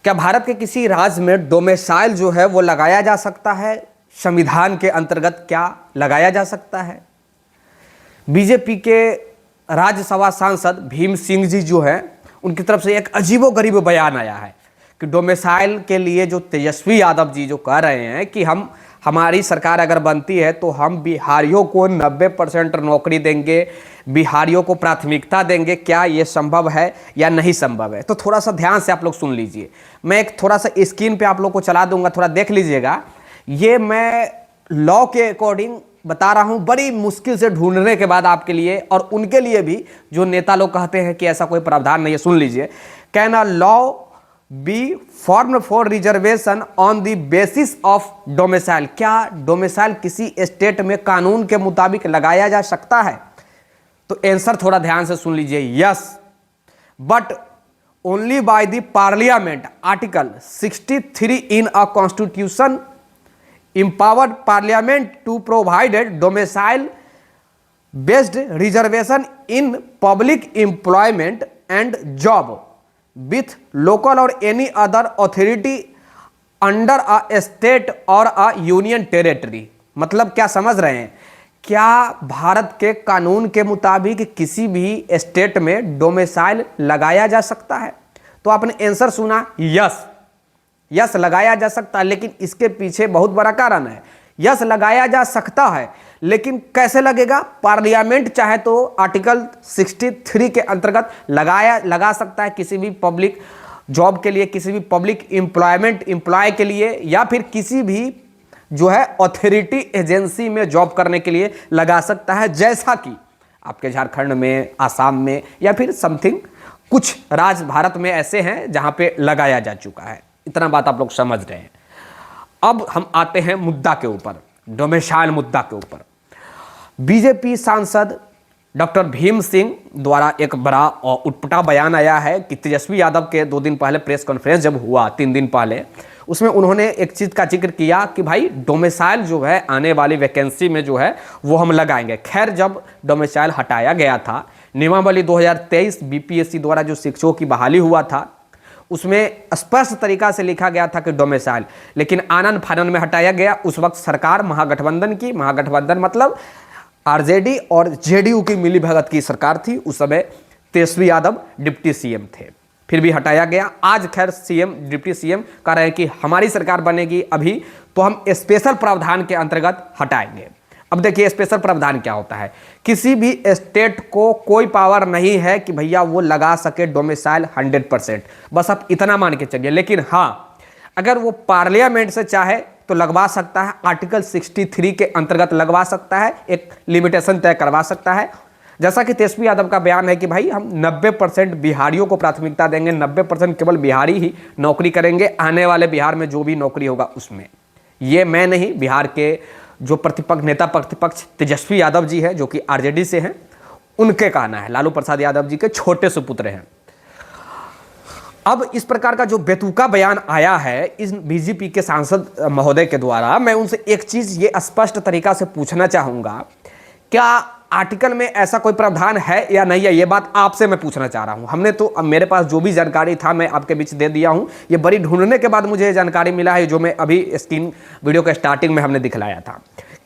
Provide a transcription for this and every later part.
क्या भारत के किसी राज्य में डोमिसाइल जो है वो लगाया जा सकता है? संविधान के अंतर्गत क्या लगाया जा सकता है? बीजेपी के राज्यसभा सांसद भीम सिंह जी जो है उनकी तरफ से एक अजीबोगरीब बयान आया है कि डोमिसाइल के लिए जो तेजस्वी यादव जी जो कह रहे हैं कि हमारी सरकार अगर बनती है तो हम बिहारियों को 90% नौकरी देंगे, बिहारियों को प्राथमिकता देंगे। क्या ये संभव है या नहीं संभव है? तो थोड़ा सा ध्यान से आप लोग सुन लीजिए। मैं एक थोड़ा सा स्क्रीन पे आप लोग को चला दूंगा, थोड़ा देख लीजिएगा। ये मैं लॉ के अकॉर्डिंग बता रहा हूं, बड़ी मुश्किल से ढूंढने के बाद आपके लिए और उनके लिए भी जो नेता लोग कहते हैं कि ऐसा कोई प्रावधान नहीं है। सुन लीजिए। Can a law be form for reservation on the basis of domicile? क्या डोमिसाइल किसी स्टेट में कानून के मुताबिक लगाया जा सकता है? तो आंसर थोड़ा ध्यान से सुन लीजिए। Yes, but only by the parliament. Article 63 in a constitution empowered parliament to provide domicile based reservation in public employment and job with local or any other authority under a state or a union territory। मतलब क्या समझ रहे हैं? क्या भारत के कानून के मुताबिक किसी भी स्टेट में डोमिसाइल लगाया जा सकता है? तो आपने आंसर सुना, यस, यस लगाया जा सकता है। लेकिन इसके पीछे बहुत बड़ा कारण है। यस लगाया जा सकता है, लेकिन कैसे लगेगा? पार्लियामेंट चाहे तो आर्टिकल 63 के अंतर्गत लगा सकता है किसी भी पब्लिक जॉब के लिए, किसी भी पब्लिक एम्प्लॉय के लिए, या फिर किसी भी जो है अथॉरिटी एजेंसी में जॉब करने के लिए लगा सकता है। जैसा कि आपके झारखंड में, आसाम में, या फिर समथिंग कुछ राज्य भारत में ऐसे हैं जहां पे लगाया जा चुका है। इतना बात आप लोग समझ रहे हैं। अब हम आते हैं मुद्दा के ऊपर, डोमिसाइल मुद्दा के ऊपर। बीजेपी सांसद डॉक्टर भीम सिंह द्वारा एक बड़ा और उटपटा बयान आया है कि तेजस्वी यादव के 2 दिन पहले प्रेस कॉन्फ्रेंस जब हुआ, 3 दिन पहले, उसमें उन्होंने एक चीज़ का जिक्र किया कि भाई डोमिसाइल जो है आने वाली वैकेंसी में जो है वो हम लगाएंगे। खैर, जब डोमिसाइल हटाया गया था, नियमावली 2023 बीपीएससी द्वारा जो शिक्षकों की बहाली हुआ था उसमें स्पष्ट तरीका से लिखा गया था कि डोमिसाइल, लेकिन आनन फानन में हटाया गया। उस वक्त सरकार महागठबंधन की, महागठबंधन मतलब आरजेडी और जेडीयू की मिलीभगत की सरकार थी। उस समय तेजस्वी यादव डिप्टी सीएम थे, फिर भी हटाया गया। आज खैर सीएम, डिप्टी सीएम कह रहे हैं कि हमारी सरकार बनेगी अभी तो हम स्पेशल प्रावधान के अंतर्गत हटाएंगे। अब देखिए स्पेशल प्रावधान क्या होता है। किसी भी स्टेट को कोई पावर नहीं है कि भैया वो लगा सके डोमिसाइल 100%, बस आप इतना मान के चलिए। लेकिन हाँ, अगर वो पार्लियामेंट से चाहे तो लगवा सकता है, आर्टिकल 63 के अंतर्गत लगवा सकता है, एक लिमिटेशन तय करवा सकता है। जैसा कि तेजस्वी यादव का बयान है कि भाई हम 90% बिहारियों को प्राथमिकता देंगे, 90% केवल बिहारी ही नौकरी करेंगे आने वाले बिहार में जो भी नौकरी होगा उसमें। ये मैं नहीं, बिहार के जो नेता प्रतिपक्ष तेजस्वी यादव जी है जो कि आरजेडी से हैं, उनके कहना है। लालू प्रसाद यादव जी के छोटे सुपुत्र हैं। अब इस प्रकार का जो बेतुका बयान आया है इस बीजेपी के सांसद महोदय के द्वारा, मैं उनसे एक चीज ये स्पष्ट तरीका से पूछना चाहूंगा, क्या आर्टिकल में ऐसा कोई प्रावधान है या नहीं है? ये बात आपसे मैं पूछना चाह रहा हूं। हमने तो, अब मेरे पास जो भी जानकारी था मैं आपके बीच दे दिया हूं। ये बड़ी ढूंढने के बाद मुझे जानकारी मिला है, जो मैं अभी स्क्रीन वीडियो के स्टार्टिंग में हमने दिखलाया था।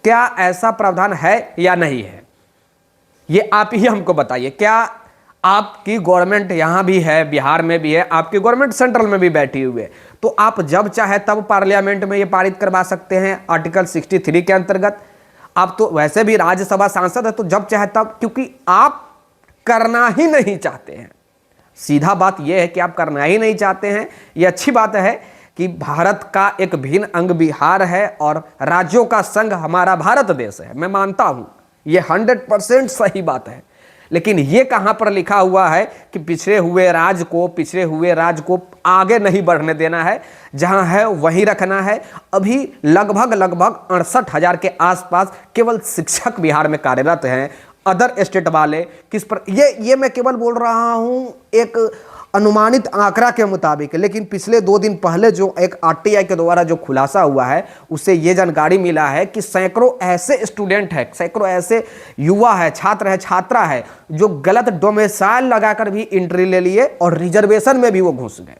क्या ऐसा प्रावधान है या नहीं है? ये आप ही हमको बताइए। क्या आपकी गवर्नमेंट यहां भी है, बिहार में भी है, आपकी गवर्नमेंट सेंट्रल में भी बैठी हुई है, तो आप जब चाहे तब पार्लियामेंट में ये पारित करवा सकते हैं आर्टिकल 63 के अंतर्गत। आप तो वैसे भी राज्यसभा सांसद है, तो जब चाहे तब, क्योंकि आप करना ही नहीं चाहते हैं। सीधा बात यह है कि आप करना ही नहीं चाहते हैं। यह अच्छी बात है कि भारत का एक भिन्न अंग बिहार है और राज्यों का संघ हमारा भारत देश है, मैं मानता हूं, यह 100% सही बात है। लेकिन यह कहां पर लिखा हुआ है कि पिछड़े हुए राज्य को आगे नहीं बढ़ने देना है, जहां है वहीं रखना है। अभी लगभग 68,000 के आसपास केवल शिक्षक बिहार में कार्यरत हैं। अदर स्टेट वाले किस पर, ये मैं केवल बोल रहा हूं एक अनुमानित आंकड़ा के मुताबिक। लेकिन पिछले 2 दिन पहले जो एक आरटीआई के द्वारा जो खुलासा हुआ है उससे ये जानकारी मिला है कि सैकड़ों ऐसे स्टूडेंट है, सैकड़ों ऐसे युवा है, छात्र है, छात्रा है जो गलत डोमिसाइल लगाकर भी एंट्री ले लिए और रिजर्वेशन में भी वो घुस गए।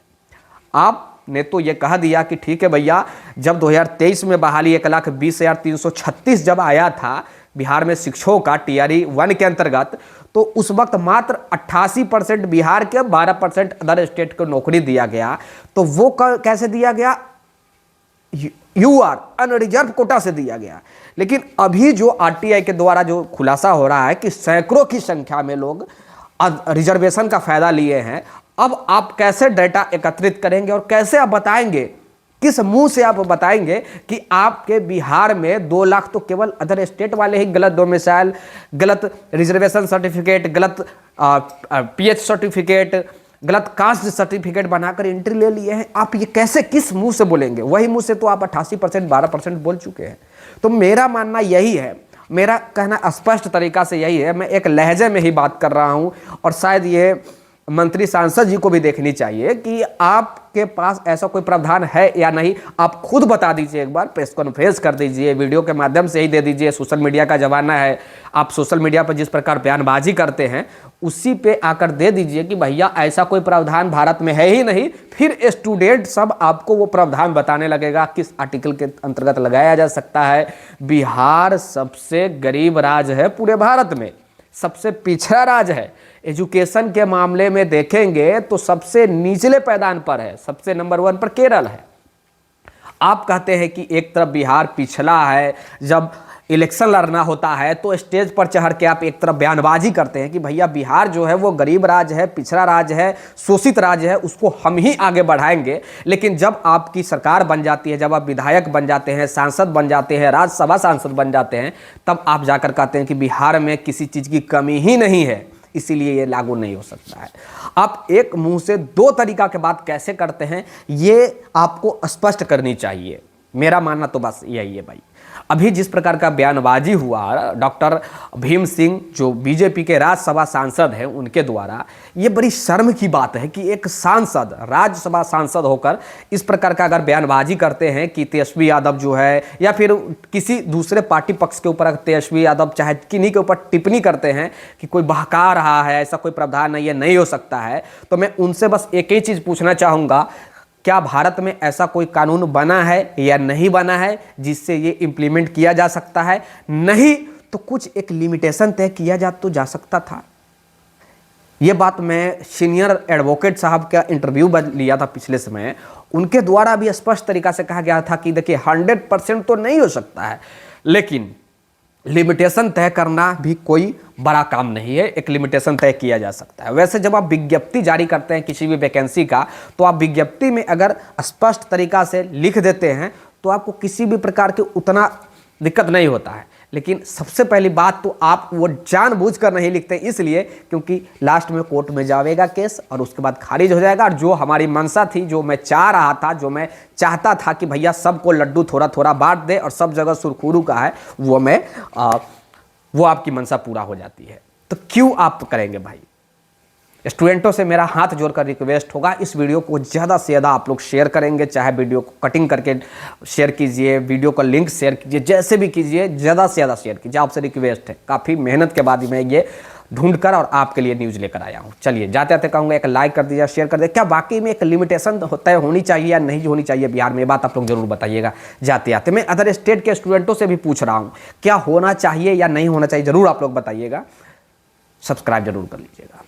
आप ने तो ये कह दिया कि ठीक है भैया, जब 2023 में बहाली 1,20,336 जब आया था बिहार में शिक्षकों का TRE 1 के अंतर्गत, तो उस वक्त मात्र 88% बिहार के, 12% अदर स्टेट को नौकरी दिया गया। तो वो कैसे दिया गया? UR अनरिजर्व कोटा से दिया गया। लेकिन अभी जो RTI के द्वारा जो खुलासा हो रहा है कि सैकड़ों की संख्या में लोग रिजर्वेशन का फायदा लिए हैं, अब आप कैसे डेटा एकत्रित करेंगे और कैसे आप बताएंगे, किस मुंह से आप बताएंगे कि आपके बिहार में 2 लाख तो केवल अदर स्टेट वाले ही गलत डोमिसाइल, गलत रिजर्वेशन सर्टिफिकेट, गलत PH सर्टिफिकेट, गलत कास्ट सर्टिफिकेट बनाकर एंट्री ले लिए हैं। आप ये कैसे, किस मुंह से बोलेंगे? वही मुंह से तो आप 88%, 12% बोल चुके हैं। तो मेरा मानना यही है, मेरा कहना स्पष्ट तरीका से यही है, मैं एक लहजे में ही बात कर रहा हूं और शायद ये मंत्री सांसद जी को भी देखनी चाहिए कि आपके पास ऐसा कोई प्रावधान है या नहीं। आप खुद बता दीजिए, एक बार प्रेस कॉन्फ्रेंस कर दीजिए, वीडियो के माध्यम से ही दे दीजिए। सोशल मीडिया का जमाना है, आप सोशल मीडिया पर जिस प्रकार बयानबाजी करते हैं उसी पे आकर दे दीजिए कि भैया ऐसा कोई प्रावधान भारत में है ही नहीं। फिर स्टूडेंट सब आपको वो प्रावधान बताने लगेगा किस आर्टिकल के अंतर्गत लगाया जा सकता है। बिहार सबसे गरीब राज्य है पूरे भारत में, सबसे पिछड़ा राज्य है। एजुकेशन के मामले में देखेंगे तो सबसे निचले पैदान पर है, सबसे नंबर 1 पर केरल है। आप कहते हैं कि एक तरफ बिहार पिछड़ा है, जब इलेक्शन लड़ना होता है तो स्टेज पर चढ़ के आप एक तरफ बयानबाजी करते हैं कि भैया बिहार जो है वो गरीब राज्य है, पिछड़ा राज्य है, शोषित राज्य है, उसको हम ही आगे बढ़ाएंगे। लेकिन जब आपकी सरकार बन जाती है, जब आप विधायक बन जाते हैं, सांसद बन जाते हैं, राज्यसभा सांसद बन जाते हैं, तब आप जाकर कहते हैं कि बिहार में किसी चीज़ की कमी ही नहीं है, इसीलिए ये लागू नहीं हो सकता है। आप एक मुंह से 2 तरीका के बात कैसे करते हैं, ये आपको स्पष्ट करनी चाहिए। मेरा मानना तो बस यही है भाई। अभी जिस प्रकार का बयानबाजी हुआ डॉक्टर भीम सिंह जो बीजेपी के राज्यसभा सांसद हैं उनके द्वारा, ये बड़ी शर्म की बात है कि एक सांसद, राज्यसभा सांसद होकर इस प्रकार का अगर बयानबाजी करते हैं कि तेजस्वी यादव जो है, या फिर किसी दूसरे पार्टी पक्ष के ऊपर तेजस्वी यादव चाहे किन्हीं के ऊपर टिप्पणी करते हैं कि कोई बहका रहा है, ऐसा कोई प्रावधान नहीं है, नहीं हो सकता है। तो मैं उनसे बस एक ही चीज़ पूछना चाहूँगा, क्या भारत में ऐसा कोई कानून बना है या नहीं बना है जिससे ये इम्प्लीमेंट किया जा सकता है? नहीं तो कुछ एक लिमिटेशन तय किया जा सकता था। ये बात मैं सीनियर एडवोकेट साहब का इंटरव्यू लिया था पिछले समय, उनके द्वारा भी स्पष्ट तरीका से कहा गया था कि देखिए 100% तो नहीं हो सकता है, लेकिन लिमिटेशन तय करना भी कोई बड़ा काम नहीं है, एक लिमिटेशन तय किया जा सकता है। वैसे जब आप विज्ञप्ति जारी करते हैं किसी भी वैकेंसी का, तो आप विज्ञप्ति में अगर स्पष्ट तरीका से लिख देते हैं तो आपको किसी भी प्रकार के उतना दिक्कत नहीं होता है। लेकिन सबसे पहली बात तो आप वो जानबूझकर नहीं लिखते, इसलिए क्योंकि लास्ट में कोर्ट में जाएगा केस और उसके बाद खारिज हो जाएगा। और जो हमारी मंशा थी, जो मैं चाह रहा था, जो मैं चाहता था कि भैया सबको लड्डू थोड़ा थोड़ा बांट दे और सब जगह सुरखुरू का है, वो आपकी मंशा पूरा हो जाती है। तो क्यों आप करेंगे भाई? स्टूडेंटों से मेरा हाथ जोड़कर रिक्वेस्ट होगा, इस वीडियो को ज़्यादा से ज़्यादा आप लोग शेयर करेंगे, चाहे वीडियो को कटिंग करके शेयर कीजिए, वीडियो का लिंक शेयर कीजिए, जैसे भी कीजिए, ज़्यादा से ज़्यादा शेयर कीजिए। आपसे रिक्वेस्ट है, काफ़ी मेहनत के बाद मैं ये ढूंढकर और आपके लिए न्यूज़ लेकर आया हूँ। चलिए जाते जाते कहूँगा एक लाइक कर दीजिए, शेयर कर दीजिए। क्या वाकई में एक लिमिटेशन तय होनी चाहिए या नहीं होनी चाहिए बिहार में? ये बात आप लोग जरूर बताइएगा जाते जाते। मैं अदर स्टेट के स्टूडेंटों से भी पूछ रहा हूँ, क्या होना चाहिए या नहीं होना चाहिए, जरूर आप लोग बताइएगा। सब्सक्राइब जरूर कर लीजिएगा।